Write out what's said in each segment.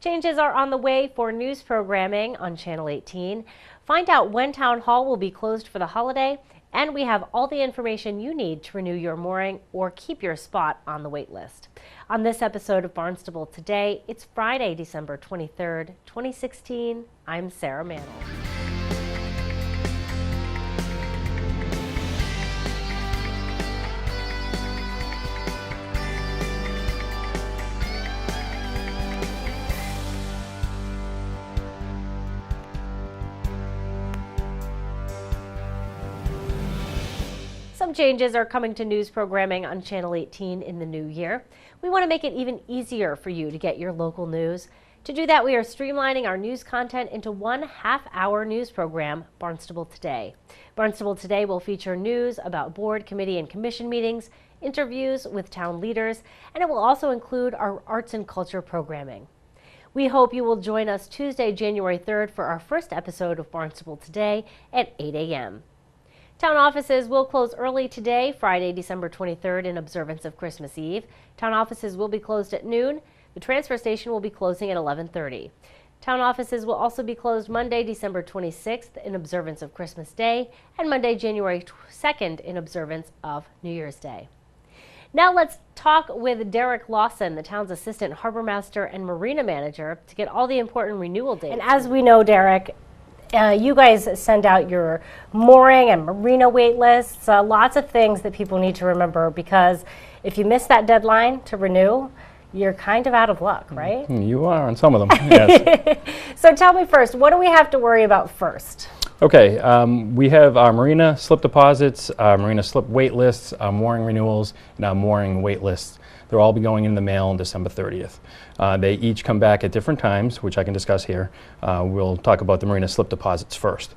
Changes are on the way for news programming on Channel 18. Find out when Town Hall will be closed for the holiday, and we have all the information you need to renew your mooring or keep your spot on the wait list. On this episode of Barnstable Today, it's Friday, December 23rd, 2016. I'm Sarah Mantle. Some changes are coming to news programming on Channel 18 in the new year. We want to make it even easier for you to get your local news. To do that, we are streamlining our news content into one half-hour news program, Barnstable Today. Barnstable Today will feature news about board, committee, and commission meetings, interviews with town leaders, and it will also include our arts and culture programming. We hope you will join us Tuesday, January 3rd for our first episode of Barnstable Today at 8 a.m. Town offices will close early today, Friday, December 23rd, in observance of Christmas Eve. Town offices will be closed at noon. The transfer station will be closing at 11:30. Town offices will also be closed Monday, December 26th, in observance of Christmas Day, and Monday, January 2nd, in observance of New Year's Day. Now let's talk with Derek Lawson, the town's assistant harbor master and marina manager, to get all the important renewal dates. And as we know, Derek, you guys send out your mooring and marina wait lists, lots of things that people need to remember, because if you miss that deadline to renew, you're kind of out of luck, right? You are on some of them, yes. So tell me first, what do we have to worry about first? Okay, we have our marina slip deposits, our marina slip wait lists, our mooring renewals, and our mooring wait lists. They'll all be going in the mail on December 30th. They each come back at different times, which I can discuss here. We'll talk about the marina slip deposits first.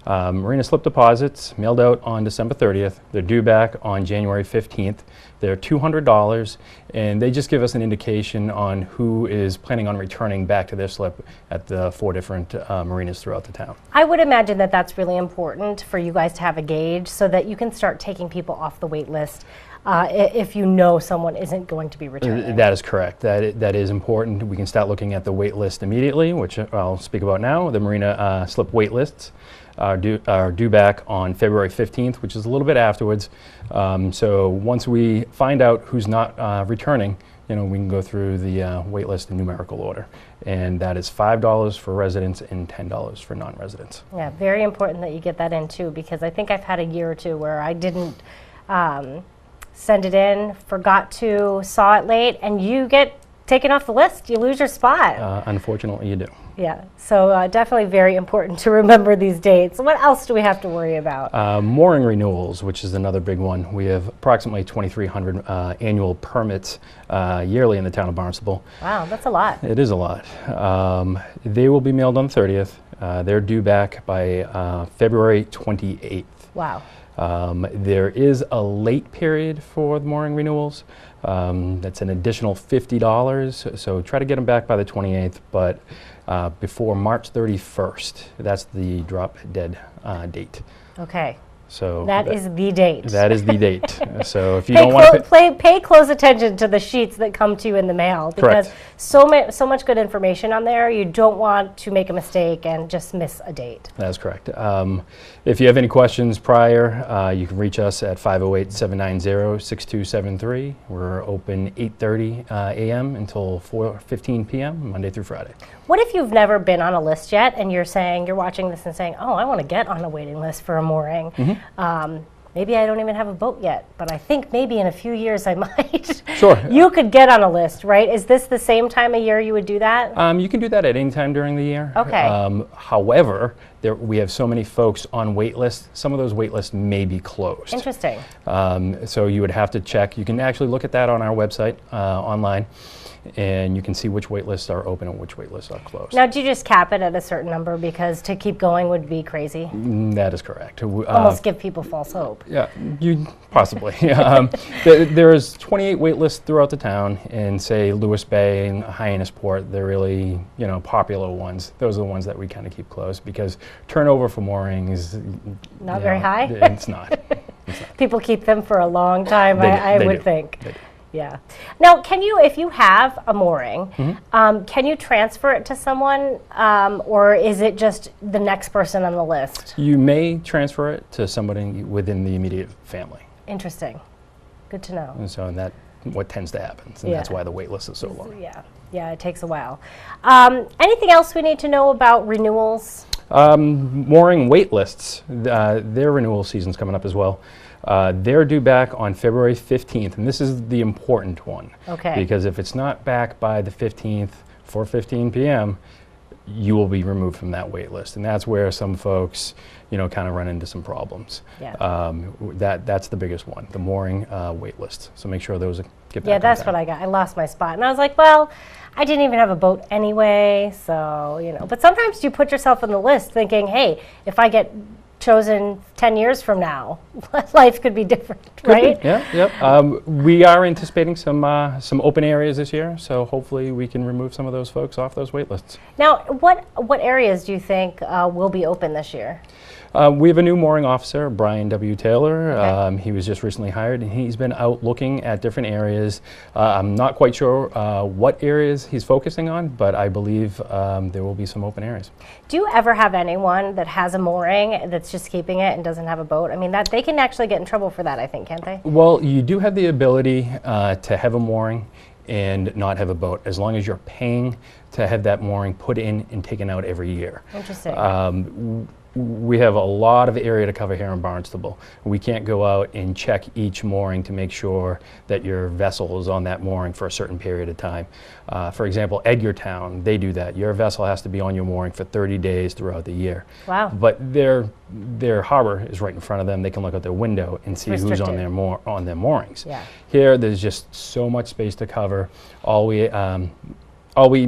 Marina slip deposits mailed out on December 30th. They're due back on January 15th. They're $200, and they just give us an indication on who is planning on returning back to their slip at the 4 different marinas throughout the town. I would imagine that that's really important for you guys to have a gauge so that you can start taking people off the wait list if you know someone isn't going to be returning. That is correct. That is important. We can start looking at the wait list immediately, which I'll speak about now. The marina slip wait lists are due back on February 15th, which is a little bit afterwards. So once we find out who's not returning, we can go through the wait list in numerical order. And that is $5 for residents and $10 for non-residents. Yeah, very important that you get that in too, because I think I've had a year or two where I didn't send it in, forgot to, saw it late, and you get taken off the list. You lose your spot. Unfortunately, you do. Yeah, so definitely very important to remember these dates. What else do we have to worry about? Mooring renewals, which is another big one. We have approximately 2,300 annual permits yearly in the town of Barnstable. Wow, that's a lot. It is a lot. They will be mailed on the 30th. They're due back by February 28th. Wow. There is a late period for the mooring renewals. That's an additional $50, so try to get them back by the 28th, but before March 31st. That's the drop dead date. Okay. So that is the date. That is the date. So if you don't want to pay close attention to the sheets that come to you in the mail, because so much good information on there. You don't want to make a mistake and just miss a date. That's correct. If you have any questions prior, you can reach us at 508-790-6273. We're open 8:30 a.m. until 4:15 p.m. Monday through Friday. What if you've never been on a list yet and you're watching this and saying, oh, I want to get on a waiting list for a mooring. Mm-hmm. Maybe I don't even have a boat yet, but I think maybe in a few years I might. Sure. You could get on a list, right? Is this the same time of year you would do that? You can do that at any time during the year. Okay. However, we have so many folks on wait lists, some of those wait lists may be closed. Interesting. So you would have to check. You can actually look at that on our website online, and you can see which wait lists are open and which wait lists are closed. Now, do you just cap it at a certain number, because to keep going would be crazy? That is correct. Almost give people false hope. Yeah, you possibly. There's 28 wait lists throughout the town, and say Lewis Bay and Hyannisport, they're really popular ones. Those are the ones that we kind of keep closed, because turnover for mooring is not very high. It's not. People keep them for a long time, I would think. Yeah. Now, can you, if you have a mooring, can you transfer it to someone, or is it just the next person on the list? You may transfer it to somebody within the immediate family. Interesting. Good to know. And so that what tends to happen, and that's why the wait list is so long. Yeah, it takes a while. Anything else we need to know about renewals? Mooring wait lists, their renewal season's coming up as well. They're due back on February 15th, and this is the important one. Okay. Because if it's not back by the 15th, 4:15 p.m., you will be removed from that wait list, and that's where some folks, kind of run into some problems. Yeah. That's the biggest one, the mooring wait list. So make sure those get back. Yeah, that's what I got. I lost my spot, and I was like, well, I didn't even have a boat anyway, so But sometimes you put yourself on the list, thinking, hey, if I get chosen 10 years from now, life could be different, right? Yep. We are anticipating some open areas this year, so hopefully we can remove some of those folks off those wait lists. Now, what areas do you think will be open this year? We have a new mooring officer, Brian W. Taylor. Okay. He was just recently hired, and he's been out looking at different areas. I'm not quite sure what areas he's focusing on, but I believe there will be some open areas. Do you ever have anyone that has a mooring that's just keeping it and doesn't have a boat? I mean, that they can actually get in trouble for that, I think, can't they? Well, you do have the ability to have a mooring and not have a boat, as long as you're paying to have that mooring put in and taken out every year. Interesting. We have a lot of area to cover here in Barnstable. We can't go out and check each mooring to make sure that your vessel is on that mooring for a certain period of time. For example, Edgartown, they do that. Your vessel has to be on your mooring for 30 days throughout the year. Wow. But their harbor is right in front of them. They can look out their window and see who's on their moorings. Yeah. Here, there's just so much space to cover. All we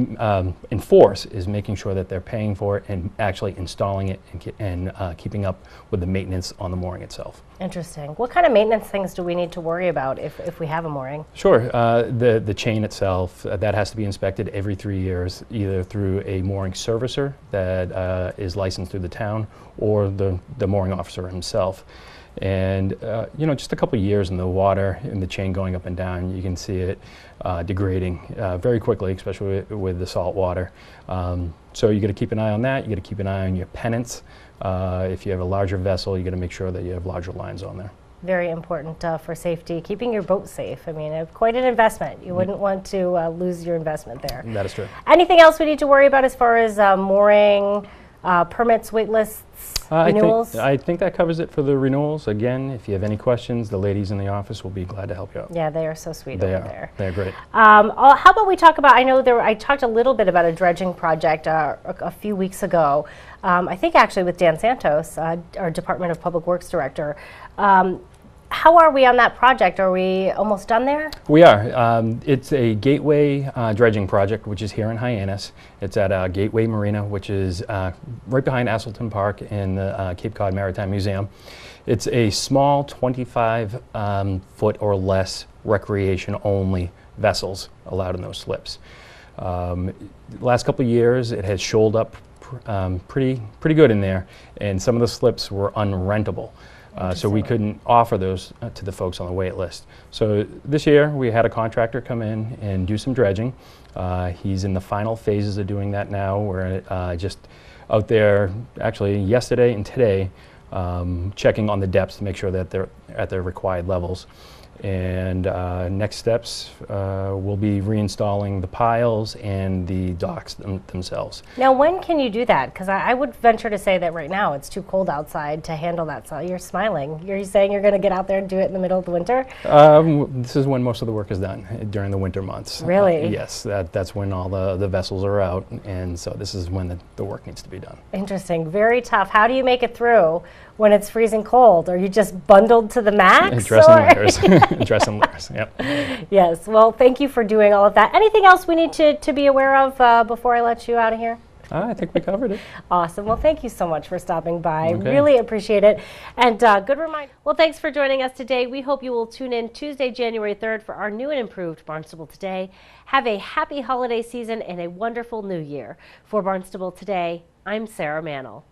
enforce is making sure that they're paying for it and actually installing it and keeping up with the maintenance on the mooring itself. Interesting. What kind of maintenance things do we need to worry about if we have a mooring? Sure. The chain itself, that has to be inspected every 3 years, either through a mooring servicer that is licensed through the town or the mooring officer himself. And just a couple of years in the water and the chain going up and down, you can see it degrading very quickly, especially with the salt water. So you got to keep an eye on that. You got to keep an eye on your pennants. If you have a larger vessel, you got to make sure that you have larger lines on there. Very important for safety, keeping your boat safe. I mean, quite an investment. You wouldn't want to lose your investment there. That is true. Anything else we need to worry about as far as mooring, permits, wait lists, renewals? I think that covers it for the renewals. Again, if you have any questions, the ladies in the office will be glad to help you out. Yeah, they are so sweet over there. They're great. How about we talk about, I talked a little bit about a dredging project a few weeks ago, I think actually with Dan Santos, our Department of Public Works Director. How are we on that project? Are we almost done there? We are. It's a gateway dredging project, which is here in Hyannis. It's at Gateway Marina, which is right behind Asselton Park in the Cape Cod Maritime Museum. It's a small 25-foot or less recreation-only vessels allowed in those slips. The last couple of years, it has shoaled up pretty good in there, and some of the slips were unrentable. So we couldn't offer those to the folks on the wait list. So this year we had a contractor come in and do some dredging. He's in the final phases of doing that now. We're just out there actually yesterday and today checking on the depths to make sure that they're at their required levels. And next steps will be reinstalling the piles and the docks themselves. Now, when can you do that? Because I would venture to say that right now it's too cold outside to handle that. So you're smiling. You're saying you're going to get out there and do it in the middle of the winter? This is when most of the work is done, during the winter months. Really? Yes, that's when all the vessels are out, and so this is when the work needs to be done. Interesting. Very tough. How do you make it through when it's freezing cold? Are you just bundled to the max? Dress in layers. Dress in layers, yep. Yes, well, thank you for doing all of that. Anything else we need to be aware of before I let you out of here? I think we covered it. Awesome. Well, thank you so much for stopping by. Okay. Really appreciate it. And good reminder. Well, thanks for joining us today. We hope you will tune in Tuesday, January 3rd for our new and improved Barnstable Today. Have a happy holiday season and a wonderful new year. For Barnstable Today, I'm Sarah Mannel.